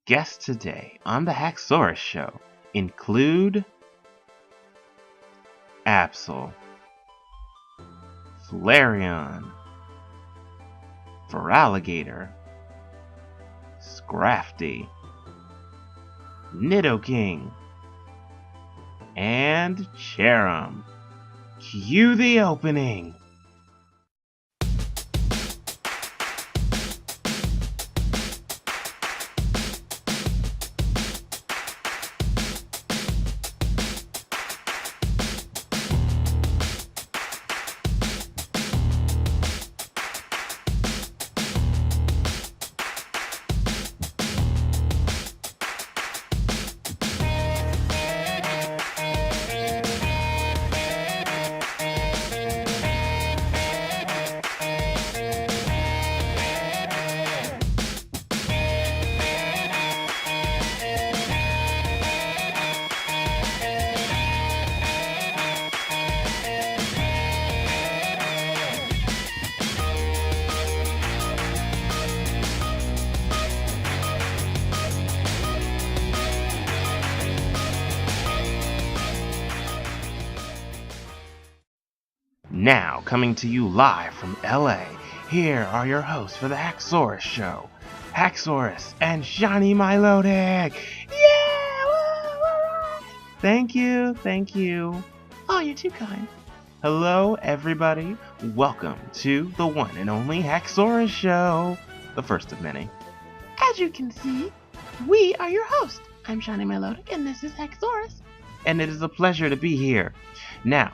Guests today on the Haxorus show include Absol, Flareon, Feraligatr, Scrafty, Nidoking, and Cherim. Cue the opening! Now, coming to you live from LA, here are your hosts for the Haxorus show, Haxorus and Shiny Milotic! Yeah! Woo! Thank you. Oh, you're too kind. Hello, everybody. Welcome to the one and only Haxorus show, the first of many. As you can see, we are your hosts. I'm Shiny Milotic, and this is Haxorus. And it is a pleasure to be here. Now,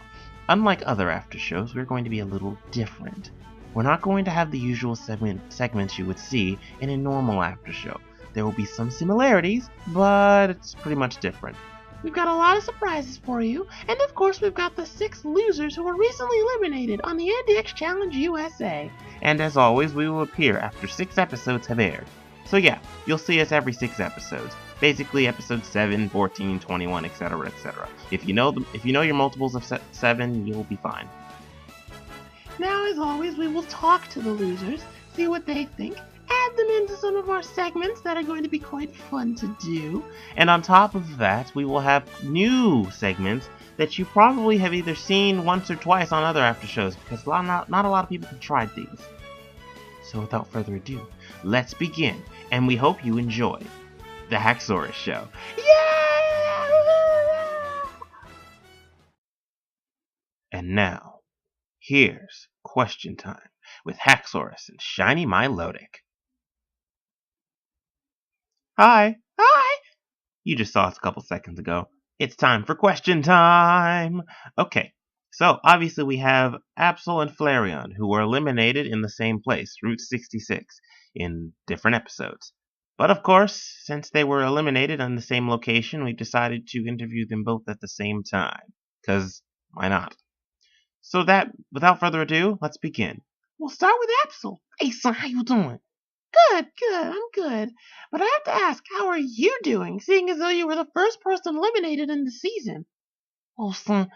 unlike other after shows, we're going to be a little different. We're not going to have the usual segments you would see in a normal after show. There will be some similarities, but it's pretty much different. We've got a lot of surprises for you, and of course we've got the 6 losers who were recently eliminated on the NDX Challenge USA. And as always, we will appear after 6 episodes have aired. So yeah, you'll see us every 6 episodes. Basically episodes 7, 14, 21, etc, etc. If you know your multiples of 7, you'll be fine. Now, as always, we will talk to the losers, see what they think, add them into some of our segments that are going to be quite fun to do. And on top of that, we will have new segments that you probably have either seen once or twice on other after shows, because not a lot of people have tried these. So without further ado, let's begin, and we hope you enjoy the Haxorus show. Yeah! And now, here's question time with Haxorus and Shiny Milotic. Hi! You just saw us a couple seconds ago. It's time for question time! Okay, so obviously we have Absol and Flareon, who were eliminated in the same place, Route 66, in different episodes. But of course, since they were eliminated on the same location, we decided to interview them both at the same time. 'Cause why not? So that, without further ado, let's begin. We'll start with Absol. Hey son, how you doing? Good, I'm good. But I have to ask, how are you doing, seeing as though you were the first person eliminated in the season? Oh son,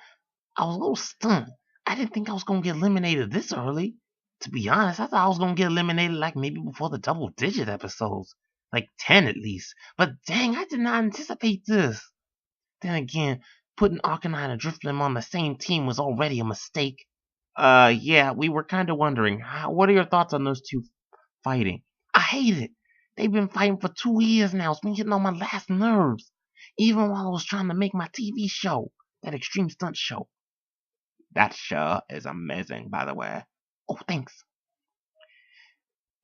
I was a little stunned. I didn't think I was gonna get eliminated this early. To be honest, I thought I was gonna get eliminated like maybe before the double-digit episodes. Like 10 at least. But dang, I did not anticipate this. Then again, putting Arcanine and Drifblim on the same team was already a mistake. Yeah, we were kind of wondering, what are your thoughts on those two fighting? I hate it. They've been fighting for 2 years now. It's been getting on my last nerves. Even while I was trying to make my TV show, that Extreme Stunt show. That show is amazing, by the way. Oh, thanks.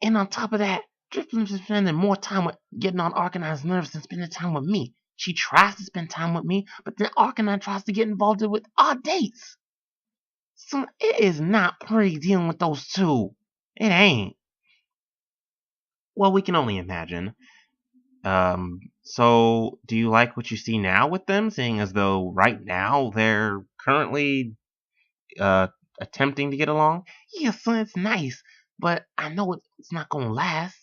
And on top of that, Drifblim's been spending more time with getting on Arcanine's nerves than spending time with me. She tries to spend time with me, but then Arcanine tries to get involved with our dates. So it is not pretty dealing with those two. It ain't. Well, we can only imagine. So do you like what you see now with them, seeing as though right now they're currently attempting to get along? Yeah, son, it's nice, but I know it's not gonna last.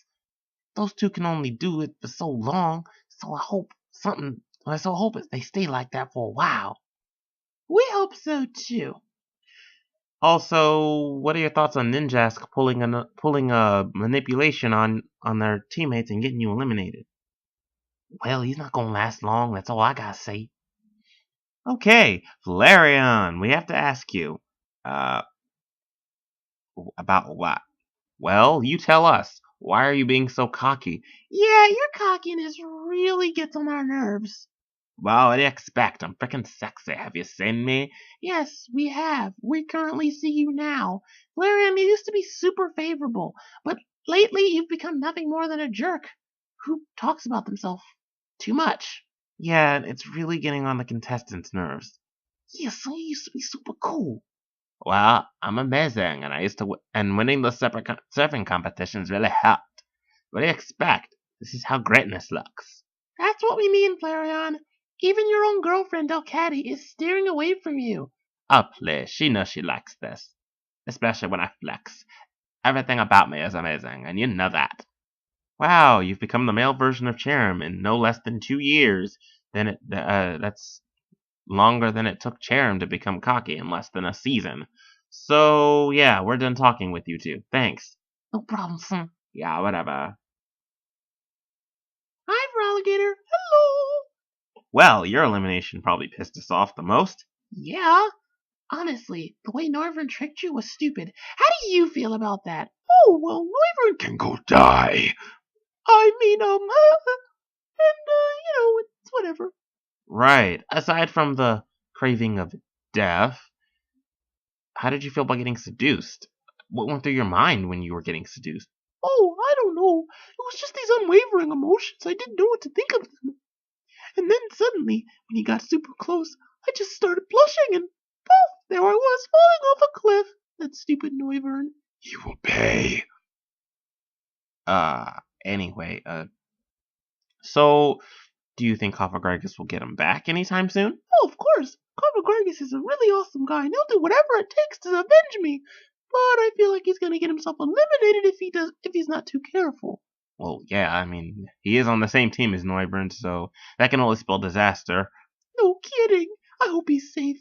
Those two can only do it for so long, so I hope they stay like that for a while. We hope so too. Also, what are your thoughts on Ninjask pulling a manipulation on their teammates and getting you eliminated? Well, he's not gonna last long, that's all I gotta say. Okay, Flareon, we have to ask you. Uh, about what? Well, you tell us. Why are you being so cocky? Yeah, your cockiness really gets on our nerves. Well, what do you expect? I'm freaking sexy. Have you seen me? Yes, we have. We currently see you now. Flareon, you used to be super favorable, but lately you've become nothing more than a jerk who talks about themselves too much. Yeah, it's really getting on the contestants' nerves. Yes, you used to be super cool. Well, I'm amazing, and I used to, and winning the surfing competitions really helped. What do you expect? This is how greatness looks. That's what we mean, Flareon. Even your own girlfriend, Delcatty, is steering away from you. Oh, please, she knows she likes this, especially when I flex. Everything about me is amazing, and you know that. Wow, you've become the male version of Cherrim in no less than 2 years. That's longer than it took Cherrim to become cocky in less than a season. So, yeah, we're done talking with you two. Thanks. No problem, son. Yeah, whatever. Hi, Froligator. Hello. Well, your elimination probably pissed us off the most. Yeah. Honestly, the way Norvern tricked you was stupid. How do you feel about that? Oh, well, Norvern Can go die. I mean, it's whatever. Right. Aside from the craving of death, how did you feel about getting seduced? What went through your mind when you were getting seduced? Oh, I don't know. It was just these unwavering emotions. I didn't know what to think of them. And then suddenly, when he got super close, I just started blushing and poof, there I was falling off a cliff. That stupid Noivern. You will pay. Anyway, so do you think Hofagrigus will get him back anytime soon? Oh, of course. Carbogargus is a really awesome guy, and he'll do whatever it takes to avenge me. But I feel like he's gonna get himself eliminated if he's not too careful. Well, yeah, I mean, he is on the same team as Neuburn, so that can only spell disaster. No kidding. I hope he's safe.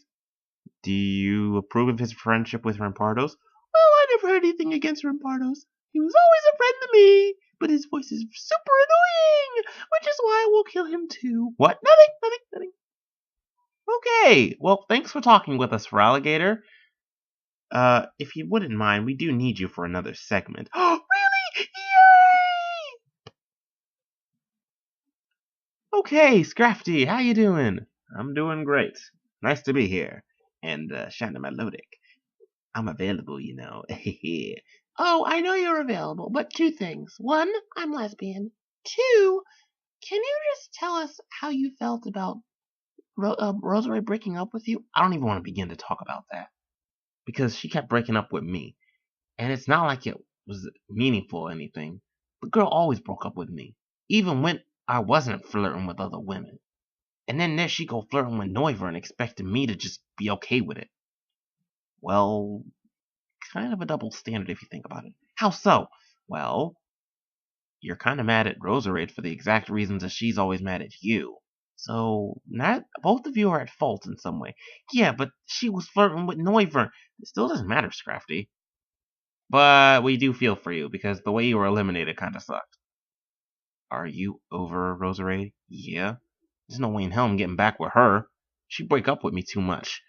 Do you approve of his friendship with Rampardos? Well, I never had anything against Rampardos. He was always a friend to me, but his voice is super annoying, which is why I will kill him too. What? Nothing. Okay, well, thanks for talking with us, Alligator. If you wouldn't mind, we do need you for another segment. Oh, really? Yay! Okay, Scrafty, how you doing? I'm doing great. Nice to be here. And, Shana Melodic. I'm available, you know. Oh, I know you're available, but two things. One, I'm lesbian. Two, can you just tell us how you felt about Rosemary breaking up with you? I don't even want to begin to talk about that. Because she kept breaking up with me. And it's not like it was meaningful or anything. The girl always broke up with me. Even when I wasn't flirting with other women. And then there she go flirting with Neuver and expecting me to just be okay with it. Well, kind of a double standard if you think about it. How so? Well, you're kind of mad at Roserade for the exact reasons that she's always mad at you. So, not both of you are at fault in some way. Yeah, but she was flirting with Neuver. It still doesn't matter, Scrafty. But we do feel for you, because the way you were eliminated kind of sucked. Are you over Roserade? Yeah. There's no way in hell I'm getting back with her. She'd break up with me too much.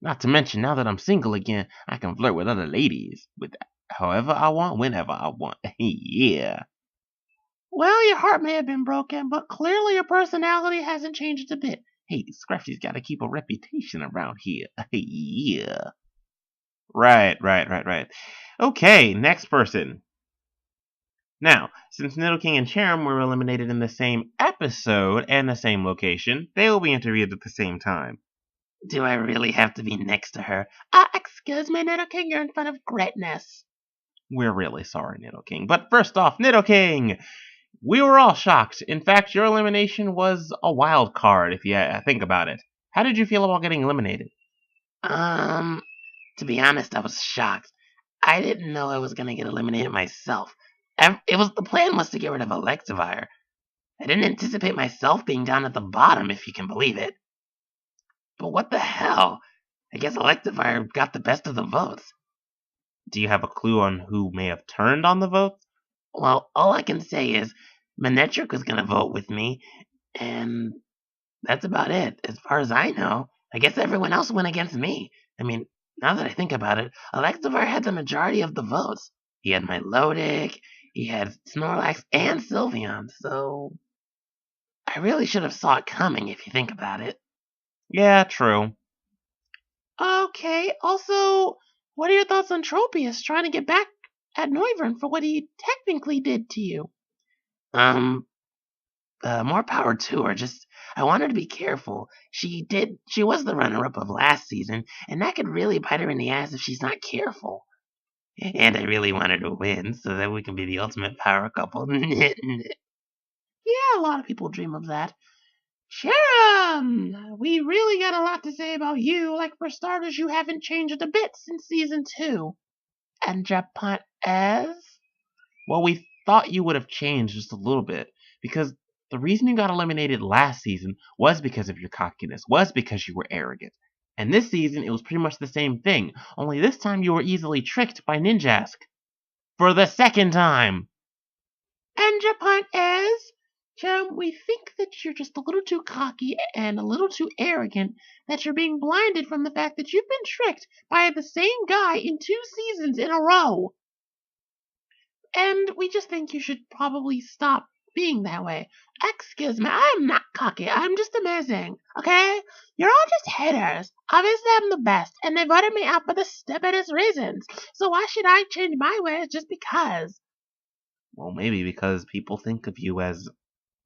Not to mention, now that I'm single again, I can flirt with other ladies. With however I want, whenever I want. Yeah. Well, your heart may have been broken, but clearly your personality hasn't changed a bit. Hey, Scrafty's got to keep a reputation around here. Yeah. Right. Okay, next person. Now, since Nidoking and Cherrim were eliminated in the same episode and the same location, they will be interviewed at the same time. Do I really have to be next to her? Excuse me, Nidoking, you're in front of greatness. We're really sorry, Nidoking. But first off, Nidoking! We were all shocked. In fact, your elimination was a wild card, if you think about it. How did you feel about getting eliminated? To be honest, I was shocked. I didn't know I was gonna get eliminated myself. The plan was to get rid of Electivire. I didn't anticipate myself being down at the bottom, if you can believe it. But what the hell? I guess Electivire got the best of the votes. Do you have a clue on who may have turned on the votes? Well, all I can say is Manectric was gonna vote with me, And that's about it, as far as I know. I guess everyone else went against me. I mean, now that I think about it, Electivire had the majority of the votes. He had Milotic, he had Snorlax, and Sylveon, so I really should have saw it coming if you think about it. Yeah, true. Okay, also, what are your thoughts on Tropius trying to get back at Noivern for what he technically did to you? More power to her. Just, I want her to be careful. She was the runner-up of last season, and that could really bite her in the ass if she's not careful. And I really want her to win, so that we can be the ultimate power couple. Yeah, a lot of people dream of that. Sharon, we really got a lot to say about you. Like, for starters, you haven't changed a bit since season 2. And Japan as? Well, we thought you would have changed just a little bit, because the reason you got eliminated last season was because of your cockiness, was because you were arrogant. And this season, it was pretty much the same thing, only this time you were easily tricked by Ninjask. For the second time! And Japan as? Sharon, we think that you're just a little too cocky and a little too arrogant, that you're being blinded from the fact that you've been tricked by the same guy in 2 seasons in a row. And we just think you should probably stop being that way. Excuse me, I'm not cocky. I'm just amazing, okay? You're all just haters. Obviously, I'm the best, and they voted me out for the stupidest reasons. So why should I change my ways just because? Well, maybe because people think of you as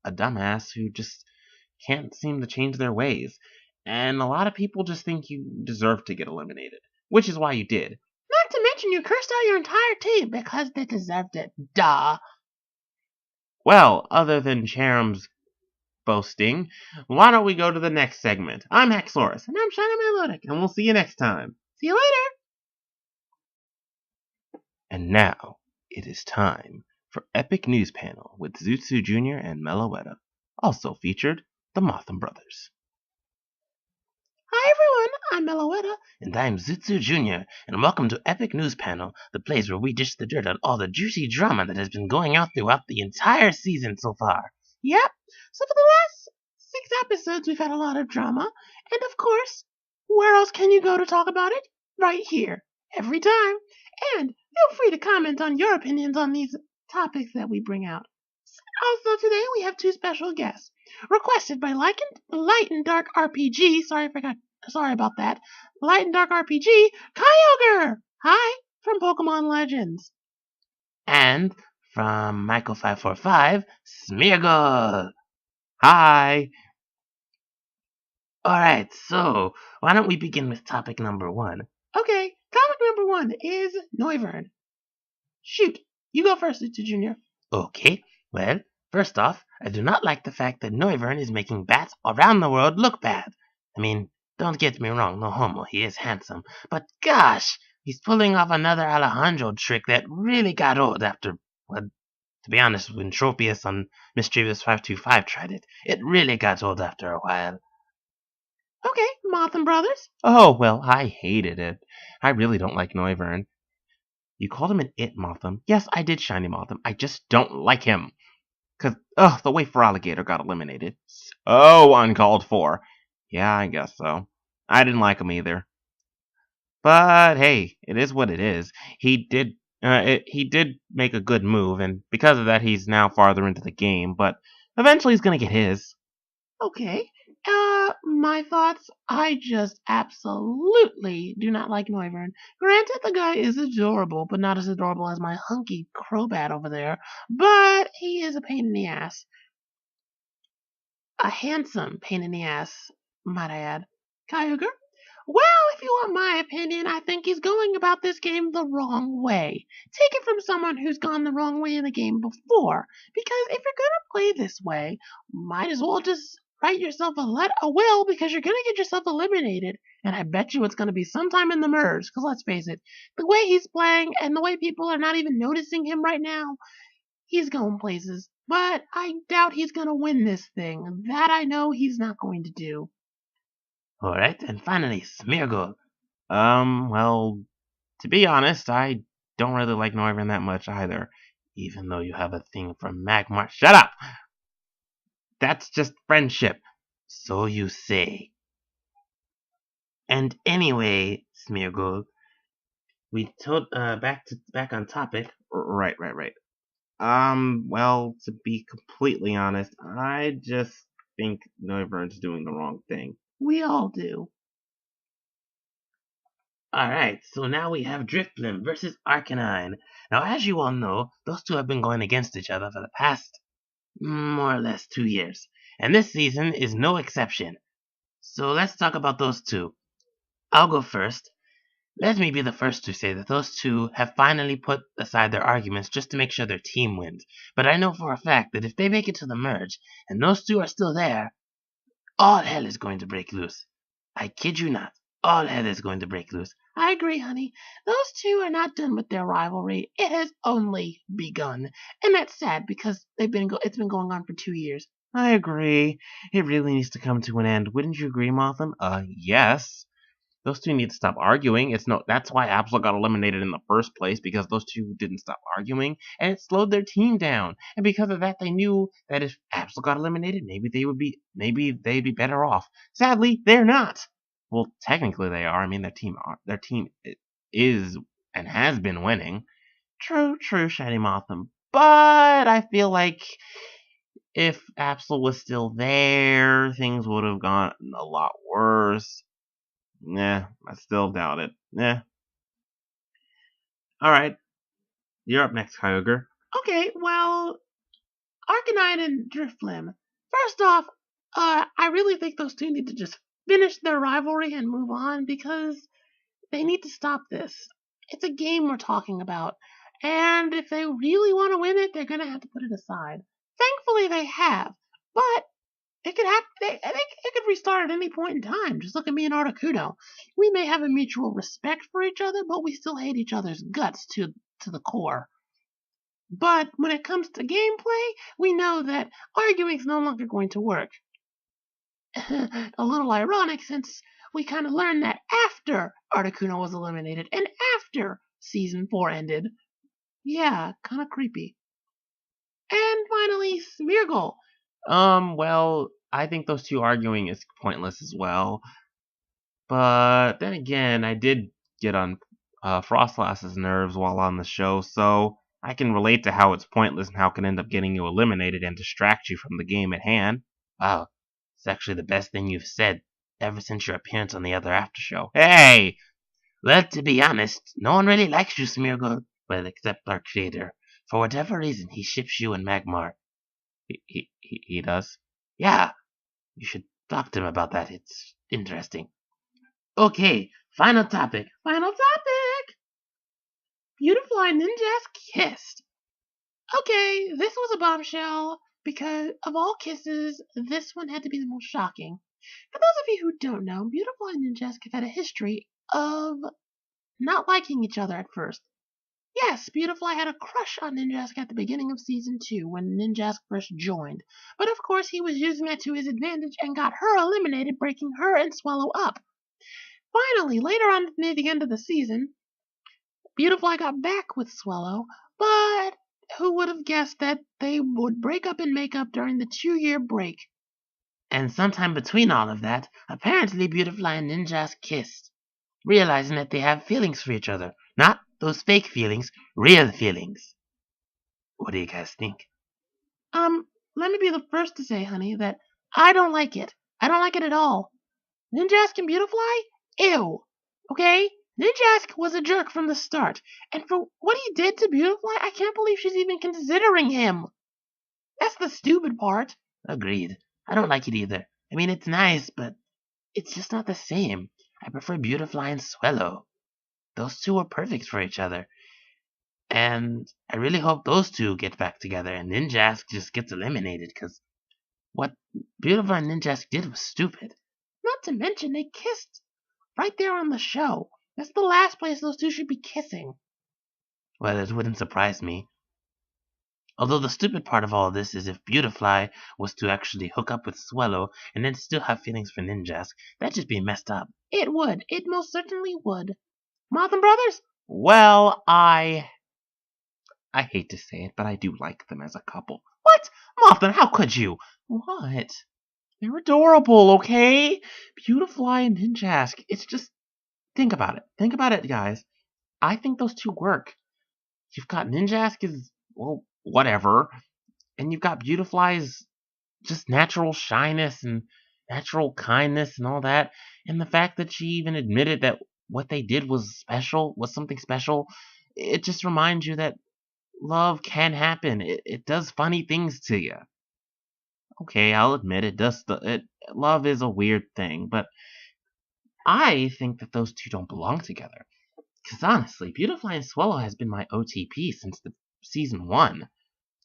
a dumbass who just can't seem to change their ways. And a lot of people just think you deserve to get eliminated, which is why you did. Not to mention you cursed out your entire team because they deserved it. Duh. Well, other than Charum's boasting, why don't we go to the next segment? I'm Haxorus. And I'm Shiny Melodic. And we'll see you next time. See you later. And now, it is time for Epic News Panel with Zutsu Jr. and Meloetta. Also featured, the Motham Brothers. Hi everyone, I'm Meloetta. And I'm Zutsu Jr., and welcome to Epic News Panel, the place where we dish the dirt on all the juicy drama that has been going on throughout the entire season so far. Yep, so for the last 6 episodes we've had a lot of drama, and of course, where else can you go to talk about it? Right here, every time. And feel free to comment on your opinions on these topics that we bring out. Also today we have 2 special guests, requested by Light and Dark RPG. Sorry about that. Light and Dark RPG, Kyogre. Hi, from Pokemon Legends. And from Michael545, Smeargle. Hi! Alright, so why don't we begin with topic number 1? Okay, topic number 1 is Noivern. Shoot, you go first, Zutsu Jr. Okay, well, first off, I do not like the fact that Noivern is making bats around the world look bad. I mean, don't get me wrong, no homo, he is handsome. But gosh, he's pulling off another Alejandro trick that really got old after, well, to be honest, when Tropius on Mischievous525 tried it, it really got old after a while. Okay, Motham Brothers. Oh, well, I hated it. I really don't like Noivern. You called him an it, Motham. Yes, I did shiny Motham. I just don't like him. Because, the way Feraligatr got eliminated. So uncalled for. Yeah, I guess so. I didn't like him either. But, hey, it is what it is. He did make a good move, and because of that, he's now farther into the game, but eventually he's gonna get his. Okay, my thoughts, I just absolutely do not like Noivern. Granted, the guy is adorable, but not as adorable as my hunky Crobat over there, but he is a pain in the ass. A handsome pain in the ass, might I add. Kyogre? Well, if you want my opinion, I think he's going about this game the wrong way. Take it from someone who's gone the wrong way in the game before, because if you're gonna play this way, might as well just write yourself a will, because you're gonna get yourself eliminated, and I bet you it's gonna be sometime in the merge, because let's face it, the way he's playing and the way people are not even noticing him right now, he's going places. But I doubt he's gonna win this thing. That I know he's not going to do. Alright, and finally, Smeargle. Well, to be honest, I don't really like Noivern that much either. Even though you have a thing for Magmar. Shut up! That's just friendship. So you say. And anyway, Smeargle, we told back on topic. Right. Well, to be completely honest, I just think Noivern's doing the wrong thing. We all do. Alright, so now we have Drifblim versus Arcanine. Now, as you all know, those two have been going against each other for the past more or less 2 years. And this season is no exception. So let's talk about those two. I'll go first. Let me be the first to say that those two have finally put aside their arguments just to make sure their team wins. But I know for a fact that if they make it to the merge, and those two are still there, all hell is going to break loose. I kid you not. All hell is going to break loose. I agree, honey. Those two are not done with their rivalry. It has only begun. And that's sad because it's been going on for 2 years. I agree. It really needs to come to an end. Wouldn't you agree, Motham? Yes. Those two need to stop arguing. That's why Absol got eliminated in the first place, because those two didn't stop arguing, and it slowed their team down. And because of that, they knew that if Absol got eliminated, maybe they'd be better off. Sadly, they're not. Well, technically they are. I mean, their team is and has been winning. True, Shiny Motham. But I feel like if Absol was still there, things would have gone a lot worse. Nah, I still doubt it. Nah. Alright. You're up next, Kyogre. Okay, well, Arcanine and Drifblim. First off, I really think those two need to just finish their rivalry and move on because they need to stop this. It's a game we're talking about, and if they really want to win it, they're gonna have to put it aside. Thankfully, they have, but it could happen. It could restart at any point in time. Just look at me and Articuno. We may have a mutual respect for each other, but we still hate each other's guts to the core. But when it comes to gameplay, we know that arguing is no longer going to work. A little ironic since we kind of learned that after Articuno was eliminated and after Season 4 ended. Yeah, kind of creepy. And finally, Smeargle. Well, I think those two arguing is pointless as well. But then again, I did get on Frostlass's nerves while on the show, so I can relate to how it's pointless and how it can end up getting you eliminated and distract you from the game at hand. Wow, it's actually the best thing you've said ever since your appearance on the other after show. Hey! Well, to be honest, no one really likes you, Smeargle, well, except our creator. For whatever reason, he ships you and Magmar. He does? Yeah, you should talk to him about that. It's interesting. Okay, final topic. Beautifly and Ninjask kissed. Okay, this was a bombshell because of all kisses, this one had to be the most shocking. For those of you who don't know, Beautiful and Ninjask have had a history of not liking each other at first. Yes, Beautifly had a crush on Ninjask at the beginning of Season 2 when Ninjask first joined, but of course he was using that to his advantage and got her eliminated, breaking her and Swallow up. Finally, later on near the end of the season, Beautifly got back with Swallow, but who would have guessed that they would break up and make up during the 2-year break? And sometime between all of that, apparently Beautifly and Ninjask kissed, realizing that they have feelings for each other. Not those fake feelings, real feelings. What do you guys think? Let me be the first to say, honey, that I don't like it. I don't like it at all. Ninjask and Beautifly? Ew. Okay? Ninjask was a jerk from the start, and for what he did to Beautifly, I can't believe she's even considering him. That's the stupid part. Agreed. I don't like it either. I mean, it's nice, but it's just not the same. I prefer Beautifly and Swallow. Those two are perfect for each other. And I really hope those two get back together and Ninjask just gets eliminated, because what Beautifly and Ninjask did was stupid. Not to mention they kissed right there on the show. That's the last place those two should be kissing. Well, it wouldn't surprise me. Although the stupid part of all this is if Beautifly was to actually hook up with Swallow and then still have feelings for Ninjask, that'd just be messed up. It would. It most certainly would. Motham Brothers? Well, I hate to say it, but I do like them as a couple. What? Mothman, how could you? What? They're adorable, okay? Beautifly and Ninjask. It's just, think about it. Think about it, guys. I think those two work. You've got Ninjask is, well, whatever. And you've got Beautifly's just natural shyness and natural kindness and all that. And the fact that she even admitted that what they did was special, was something special. It just reminds you that love can happen. It does funny things to you. Okay, I'll admit it does. Love is a weird thing, but I think that those two don't belong together. Because honestly, Beautifly and Swallow has been my OTP since the season 1.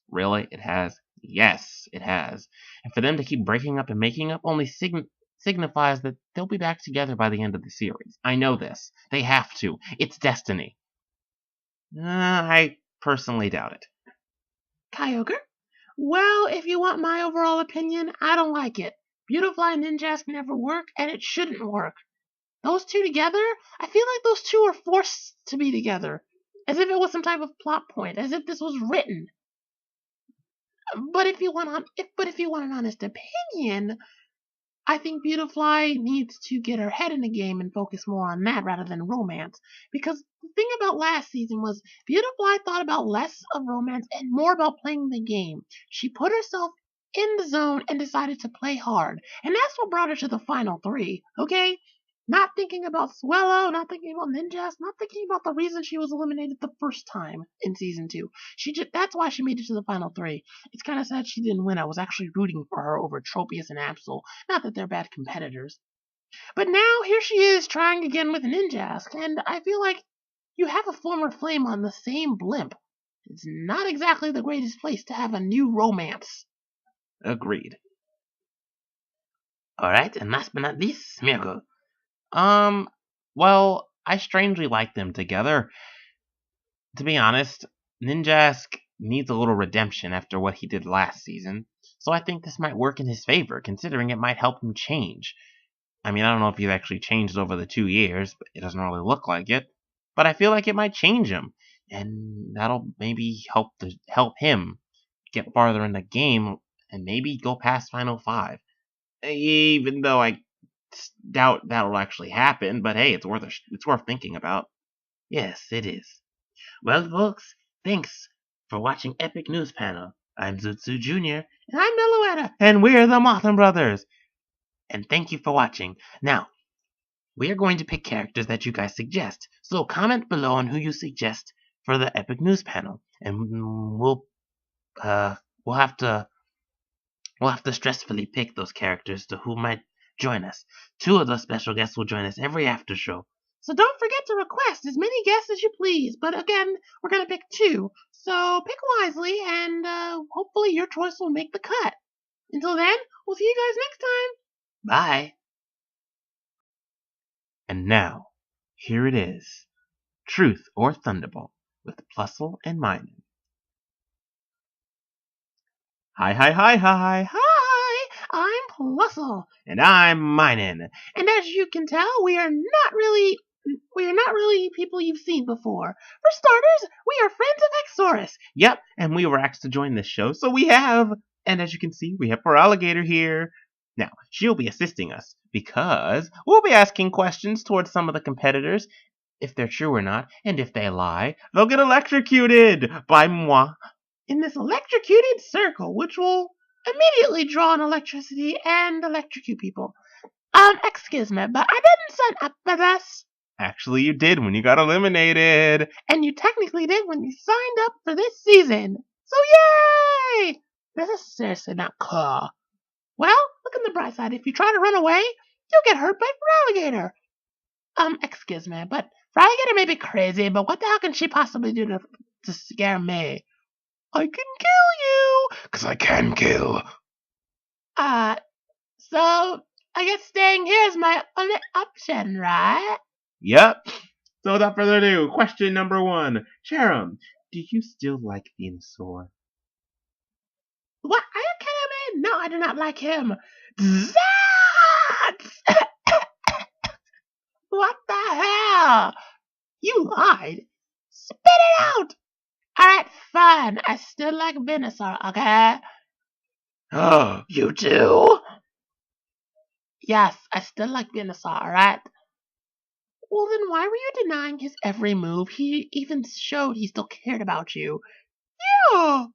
Really? It has? Yes, it has. And for them to keep breaking up and making up only signifies that they'll be back together by the end of the series. I know this. They have to. It's destiny. I personally doubt it. Kyogre? Well, if you want my overall opinion, I don't like it. Beautifly and Ninjask never work, and it shouldn't work. Those two together, I feel like those two are forced to be together. As if it was some type of plot point, as if this was written. But if you want an honest opinion, I think Beautifly needs to get her head in the game and focus more on that rather than romance. Because the thing about last season was Beautifly thought about less of romance and more about playing the game. She put herself in the zone and decided to play hard. And that's what brought her to the final 3, okay? Not thinking about Swallow, not thinking about Ninjas, not thinking about the reason she was eliminated the first time in season 2. That's why she made it to the final 3. It's kind of sad she didn't win. I was actually rooting for her over Tropius and Absol. Not that they're bad competitors. But now here she is trying again with Ninjask, and I feel like you have a former flame on the same blimp. It's not exactly the greatest place to have a new romance. Agreed. Alright, and last but not least, Smeargle. Well, I strangely like them together. To be honest, Ninjask needs a little redemption after what he did last season, so I think this might work in his favor, considering it might help him change. I mean, I don't know if he's actually changed over the 2 years, but it doesn't really look like it. But I feel like it might change him, and that'll maybe help him get farther in the game and maybe go past Final 5. Even though I doubt that'll actually happen, but hey, it's worth thinking about. Yes, it is. Well, folks, thanks for watching Epic News Panel. I'm Zutsu Jr. And I'm Meloetta, and we're the Mothman Brothers. And thank you for watching. Now, we are going to pick characters that you guys suggest. So comment below on who you suggest for the Epic News Panel, and we'll have to stressfully pick those characters to who might join us. 2 of those special guests will join us every after show. So don't forget to request as many guests as you please. But again, we're going to pick 2. So pick wisely, and hopefully your choice will make the cut. Until then, we'll see you guys next time. Bye. And now, here it is. Truth or Thunderbolt with Plusle and Minun. Hi, hi, hi, hi. Hi, I'm Plusle. And I'm Minun. And as you can tell, we are not really people you've seen before. For starters, we are friends of Haxorus. Yep, and we were asked to join this show, so we have. And as you can see, we have our alligator here. Now, she'll be assisting us because we'll be asking questions towards some of the competitors. If they're true or not, and if they lie, they'll get electrocuted by moi. In this electrocuted circle, which will immediately draw on electricity and electrocute people. Excuse me, but I didn't sign up for this. Actually, you did when you got eliminated. And you technically did when you signed up for this season. So yay! This is seriously not cool. Well, look on the bright side. If you try to run away, you'll get hurt by Feraligatr. Excuse me, but Feraligatr may be crazy, but what the hell can she possibly do to scare me? I can kill you! 'Cause I can kill. So I guess staying here is my only option, right? Yep. So without further ado, question number 1. Cherim, do you still like Venusaur? What? Are you kidding me? No, I do not like him. Zats! What the hell? You lied. Spit it out. Alright, fine. I still like Venusaur, okay? Oh, you do? Yes, I still like Venusaur, alright? Well, then why were you denying his every move? He even showed he still cared about you. Yeah.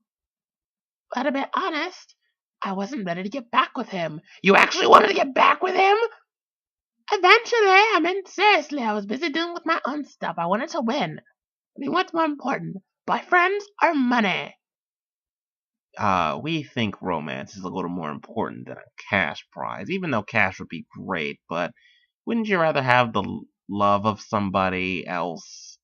But to be honest, I wasn't ready to get back with him. You actually wanted to get back with him? Eventually, I mean, seriously, I was busy dealing with my own stuff. I wanted to win. I mean, what's more important, boyfriends or money? We think romance is a little more important than a cash prize, even though cash would be great, but wouldn't you rather have the love of somebody else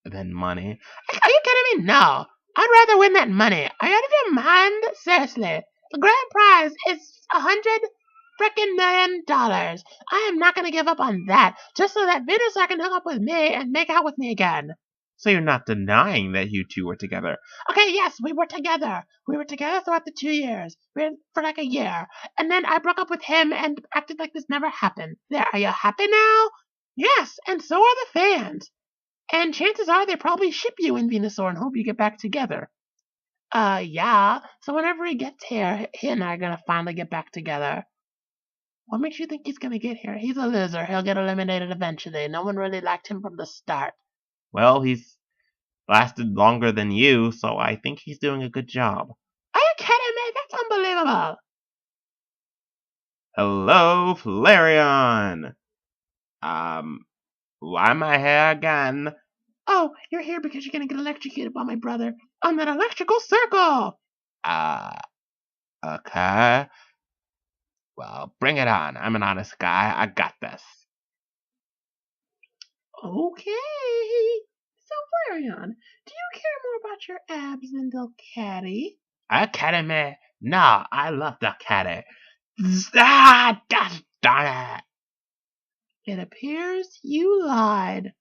than money? Are you kidding me? No. I'd rather win that money. Are you out of your mind? Seriously. The grand prize is $100 million. I am not going to give up on that just so that Venusaur can hook up with me and make out with me again. So you're not denying that you two were together. Okay, yes, we were together. We were together throughout the 2 years. For like a year. And then I broke up with him and acted like this never happened. There, are you happy now? Yes, and so are the fans. And chances are they probably ship you and Venusaur and hope you get back together. Yeah. So whenever he gets here, he and I are gonna finally get back together. What makes you think he's gonna get here? He's a loser. He'll get eliminated eventually. No one really liked him from the start. Well, he's lasted longer than you, so I think he's doing a good job. Are you kidding me? That's unbelievable. Hello, Flareon! Why am I here again? Oh, you're here because you're gonna get electrocuted by my brother on that electrical circle. Okay. Well, bring it on. I'm an honest guy. I got this. Okay. So, Flareon, do you care more about your abs than Delcatty? Academy? No, I love Delcatty. Ah, gosh darn it. It appears you lied.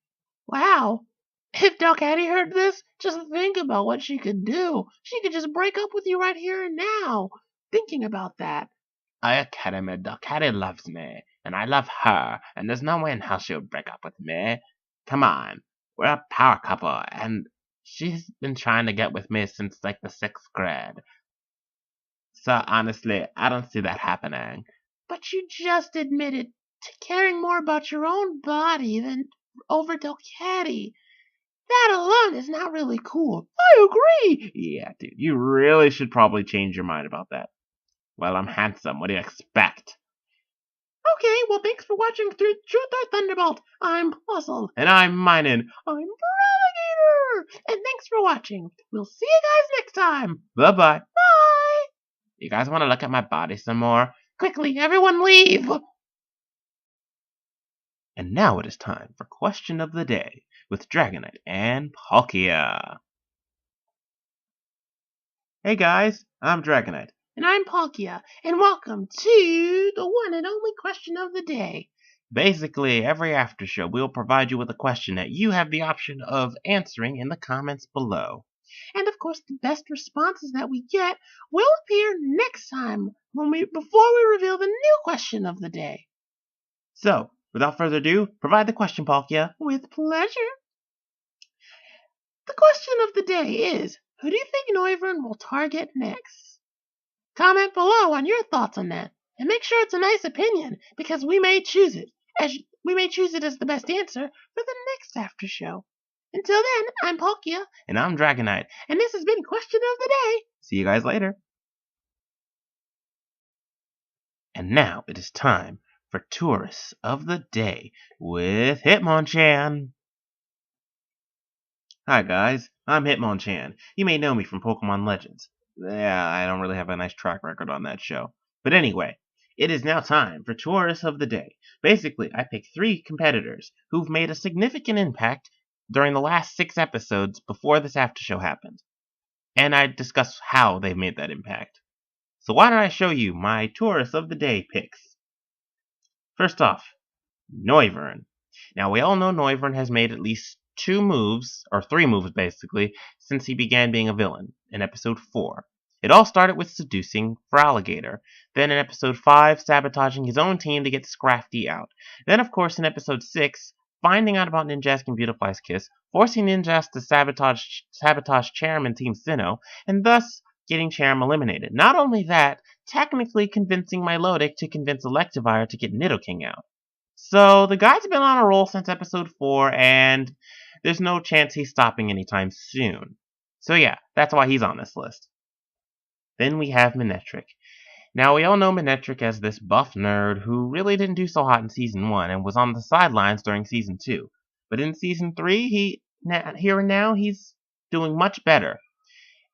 Wow. If Delcatty heard this, just think about what she could do. She could just break up with you right here and now. Thinking about that. Academy, Delcatty loves me, and I love her, and there's no way in hell she would break up with me. Come on, we're a power couple, and she's been trying to get with me since like the 6th grade. So honestly, I don't see that happening. But you just admitted to caring more about your own body than over Delcatty. That alone is not really cool. I agree. Yeah, dude, you really should probably change your mind about that. Well, I'm handsome. What do you expect? Okay, well, thanks for watching through Truth or Thunderbolt. I'm Puzzle. And I'm Minin. I'm Provigator. And thanks for watching. We'll see you guys next time. Bye-bye. Bye. You guys want to look at my body some more? Quickly, everyone leave. And now it is time for Question of the Day with Dragonite and Palkia. Hey guys, I'm Dragonite. And I'm Palkia, and welcome to the one and only question of the day. Basically, every after show we will provide you with a question that you have the option of answering in the comments below. And of course, the best responses that we get will appear next time before we reveal the new question of the day. So, without further ado, provide the question, Palkia. With pleasure. The question of the day is, who do you think Noivern will target next? Comment below on your thoughts on that, and make sure it's a nice opinion, because we may choose it as the best answer for the next after show. Until then, I'm Palkia. And I'm Dragonite. And this has been Question of the Day. See you guys later. And now it is time for Tourists of the Day with Hitmonchan. Hi guys, I'm Hitmonchan. You may know me from Pokemon Legends. Yeah, I don't really have a nice track record on that show. But anyway, it is now time for Tourists of the Day. Basically, I pick 3 competitors who've made a significant impact during the last 6 episodes before this after show happened. And I discuss how they've made that impact. So why don't I show you my Tourists of the Day picks. First off, Noivern. Now we all know Noivern has made at least 2 moves, or 3 moves basically, since he began being a villain in episode 4. It all started with seducing Feraligatr, then in episode 5 sabotaging his own team to get Scrafty out, then of course in episode 6 finding out about Ninjask and Beautifly's kiss, forcing Ninjask to sabotage Cherrim and Team Sinnoh, and thus getting Cherrim eliminated. Not only that, technically convincing Milotic to convince Electivire to get Nidoking out. So the guy's been on a roll since episode 4, and there's no chance he's stopping anytime soon. So yeah, that's why he's on this list. Then we have Manectric. Now, we all know Manectric as this buff nerd who really didn't do so hot in Season 1 and was on the sidelines during Season 2. But in Season 3, here and now, he's doing much better.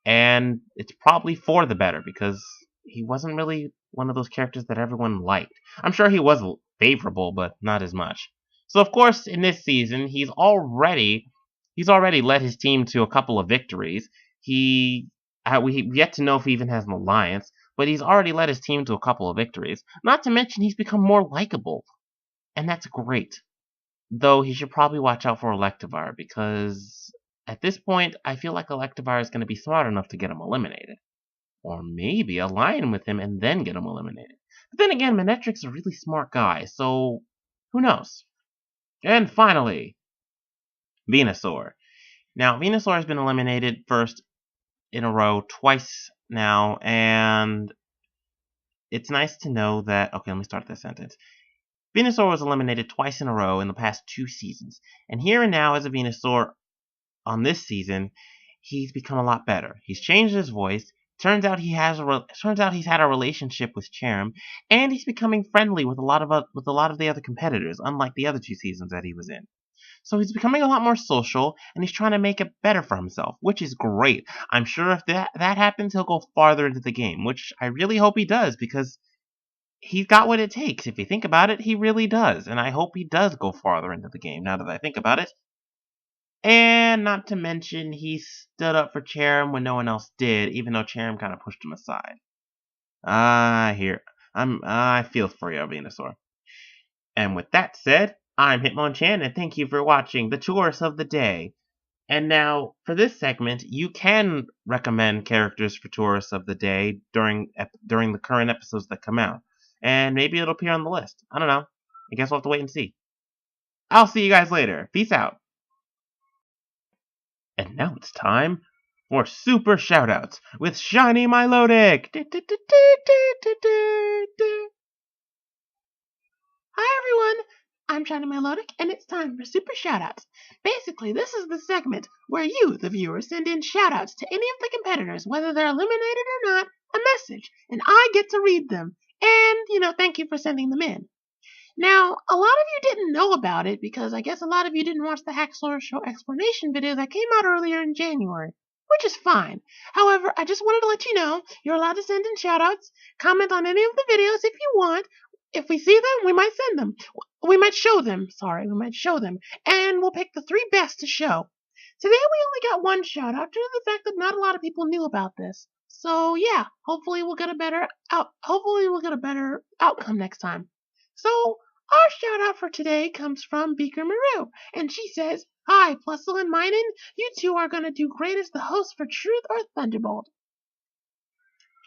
And it's probably for the better because he wasn't really one of those characters that everyone liked. I'm sure he was favorable, but not as much. So, of course, in this season, he's already led his team to a couple of victories. We yet to know if he even has an alliance, but he's already led his team to a couple of victories. Not to mention he's become more likable, and that's great. Though he should probably watch out for Electivire, because at this point, I feel like Electivire is going to be smart enough to get him eliminated. Or maybe align with him and then get him eliminated. But then again, Manectric's a really smart guy, so who knows? And finally, Venusaur. Now, Venusaur has been eliminated first in a row twice now, and it's nice to know that... Okay, let me start this sentence. Venusaur was eliminated twice in a row in the past 2 seasons, and here and now as a Venusaur on this season, he's become a lot better. He's changed his voice. Turns out he's had a relationship with Cherrim, and he's becoming friendly with a lot of the other competitors, unlike the other 2 seasons that he was in. So he's becoming a lot more social, and he's trying to make it better for himself, which is great. I'm sure if that happens, he'll go farther into the game, which I really hope he does, because he's got what it takes. If you think about it, he really does, and I hope he does go farther into the game, now that I think about it. And not to mention, he stood up for Cherrim when no one else did, even though Cherrim kind of pushed him aside. I feel for you, Venusaur. And with that said, I'm Hitmonchan, and thank you for watching the Tourists of the Day. And now, for this segment, you can recommend characters for Tourists of the Day during the current episodes that come out. And maybe it'll appear on the list. I don't know. I guess we'll have to wait and see. I'll see you guys later. Peace out. And now it's time for Super Shoutouts with Shiny Milotic! Hi everyone, I'm Shiny Milotic, and it's time for Super Shoutouts. Basically, this is the segment where you, the viewer, send in shoutouts to any of the competitors, whether they're eliminated or not, a message, and I get to read them. And, thank you for sending them in. Now, a lot of you didn't know about it because I guess a lot of you didn't watch the Haxorus show explanation video that came out earlier in January, which is fine. However, I just wanted to let you know you're allowed to send in shoutouts, comment on any of the videos if you want. If we see them, we might send them. We might show them, and we'll pick the 3 best to show. Today we only got 1 shout out due to the fact that not a lot of people knew about this. So yeah, hopefully we'll get a better outcome next time. So our shout out for today comes from Beaker Maru, and she says, "Hi, Plusle and Minen, you 2 are gonna do great as the host for Truth or Thunderbolt."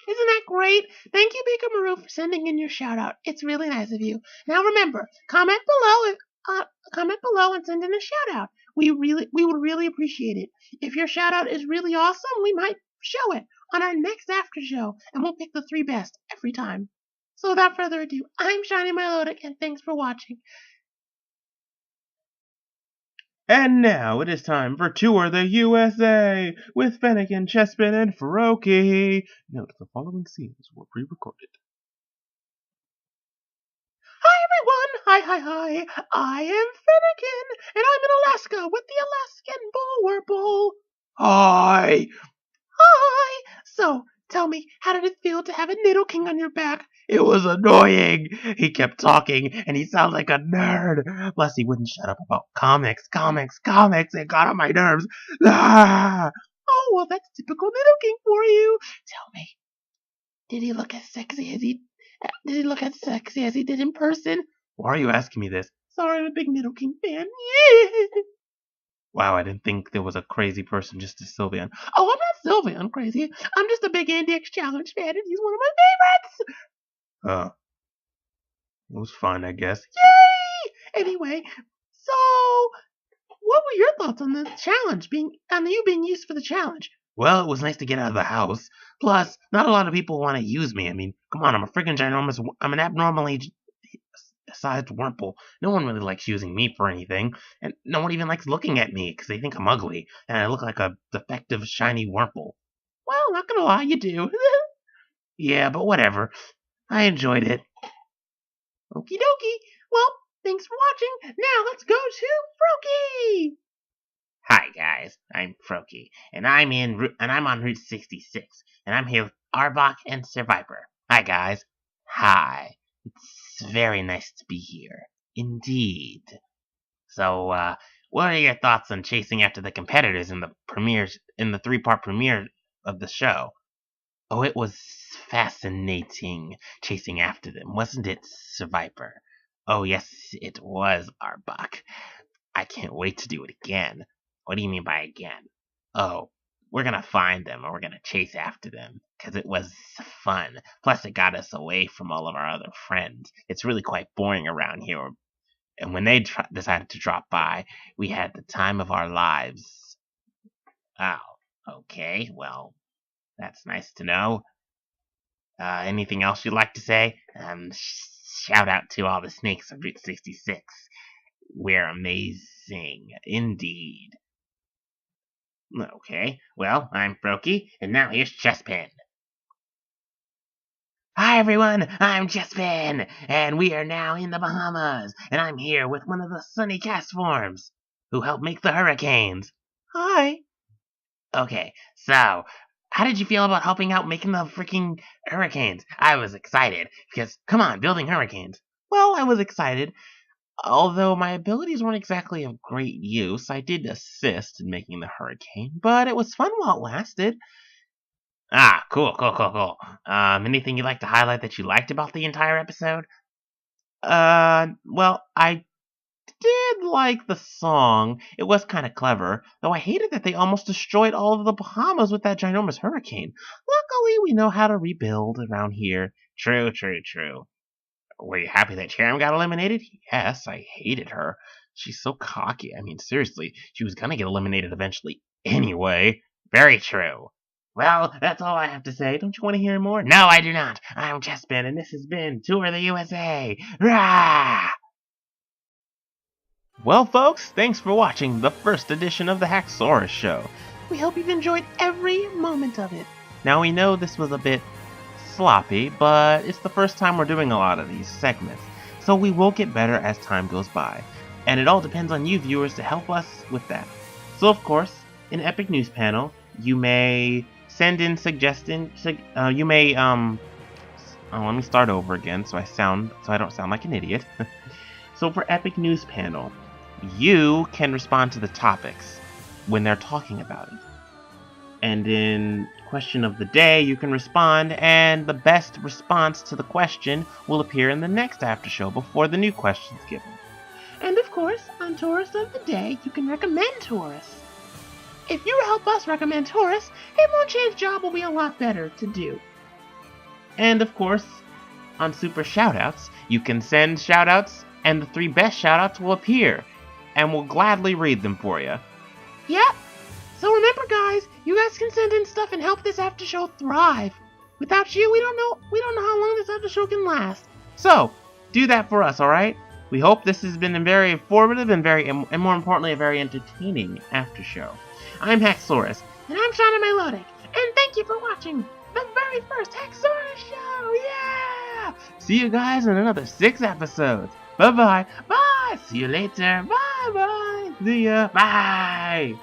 Isn't that great? Thank you, Beaker Maru, for sending in your shout out. It's really nice of you. Now remember, comment below and send in a shout out. We would really appreciate it. If your shout out is really awesome, we might show it on our next after show, and we'll pick the 3 best every time. So without further ado, I'm Shiny Milotic, and thanks for watching. And now it is time for Tour the USA with Fennekin, Chespin, and Froakie. Note the following scenes were pre-recorded. Hi everyone! Hi! I am Fennekin, and I'm in Alaska with the Alaskan Bull. Hi! So, tell me, how did it feel to have a Nidoking on your back? It was annoying. He kept talking, and he sounded like a nerd. Plus, he wouldn't shut up about comics. It got on my nerves. Ah! Oh, well, that's typical Nidoking for you. Tell me, did he look as sexy as he did in person? Why are you asking me this? Sorry, I'm a big Nidoking fan. Wow, I didn't think there was a crazy person just as Sylveon. Oh, I'm not Sylveon crazy. I'm just a big Andy X Challenge fan, and he's one of my favorites. It was fun, I guess. Yay! Anyway, So, what were your thoughts on the challenge, you being used for the challenge? Well, it was nice to get out of the house. Plus, not a lot of people want to use me. I mean, come on, I'm a freaking ginormous, I'm an abnormally sized Wurmple. No one really likes using me for anything, and no one even likes looking at me because they think I'm ugly and I look like a defective shiny Wurmple. Well, not gonna lie, you do. Yeah, but whatever. I enjoyed it. Okie dokie. Well, thanks for watching. Now let's go to Froakie. Hi guys, I'm Froakie, and I'm on Route 66, and I'm here with Arbok and Sir Viper. Hi guys. Hi. It's very nice to be here. Indeed. So, what are your thoughts on chasing after the competitors in the 3-part premiere of the show? Oh, it was fascinating chasing after them, wasn't it, Sir Viper? Oh, yes, it was, Arbok. I can't wait to do it again. What do you mean by again? Oh, we're gonna find them and we're gonna chase after them, because it was fun. Plus, it got us away from all of our other friends. It's really quite boring around here. And when they decided to drop by, we had the time of our lives. Oh, okay, well, that's nice to know. Anything else you'd like to say? Shout out to all the snakes of Route 66. We're amazing, indeed. Okay, well, I'm Froakie, and now here's Chespin. Hi everyone, I'm Chespin, and we are now in the Bahamas, and I'm here with one of the sunny cast forms, who helped make the hurricanes. Hi. Okay, so, how did you feel about helping out making the freaking hurricanes? I was excited, because, come on, building hurricanes. Well, I was excited. Although my abilities weren't exactly of great use, I did assist in making the hurricane, but it was fun while it lasted. Ah, cool. Anything you'd like to highlight that you liked about the entire episode? Well, I did like the song. It was kind of clever, though I hated that they almost destroyed all of the Bahamas with that ginormous hurricane. Luckily, we know how to rebuild around here. True. Were you happy that Cherim got eliminated? Yes, I hated her. She's so cocky. I mean, seriously, she was gonna get eliminated eventually anyway. Very true. Well, that's all I have to say. Don't you want to hear more? No, I do not. I'm Chespin, and this has been Tour the USA. Rah! Well, folks, thanks for watching the first edition of the Haxorus Show. We hope you've enjoyed every moment of it. Now, we know this was a bit sloppy, but it's the first time we're doing a lot of these segments, so we will get better as time goes by, and it all depends on you viewers to help us with that. So of course, in Epic News Panel, you may send in suggestions. Let me start over again so I don't sound like an idiot. So for Epic News Panel, you can respond to the topics when they're talking about it. And in Question of the Day, you can respond, and the best response to the question will appear in the next after show before the new question's given. And of course, on Tourist of the Day, you can recommend tourists. If you help us recommend tourists, Hitmonchan's job will be a lot better to do. And of course, on Super Shoutouts, you can send shoutouts, and the 3 best shoutouts will appear, and we'll gladly read them for you. Yep. So remember, guys, you guys can send in stuff and help this after show thrive. Without you, we don't know how long this after show can last. So, do that for us, alright? We hope this has been a very informative and more importantly, a very entertaining after show. I'm Haxorus. And I'm Shauna Melodic. And thank you for watching the very first Haxorus show! Yeah! See you guys in another 6 episodes. Bye-bye. Bye! See you later. Bye-bye. See ya. Bye!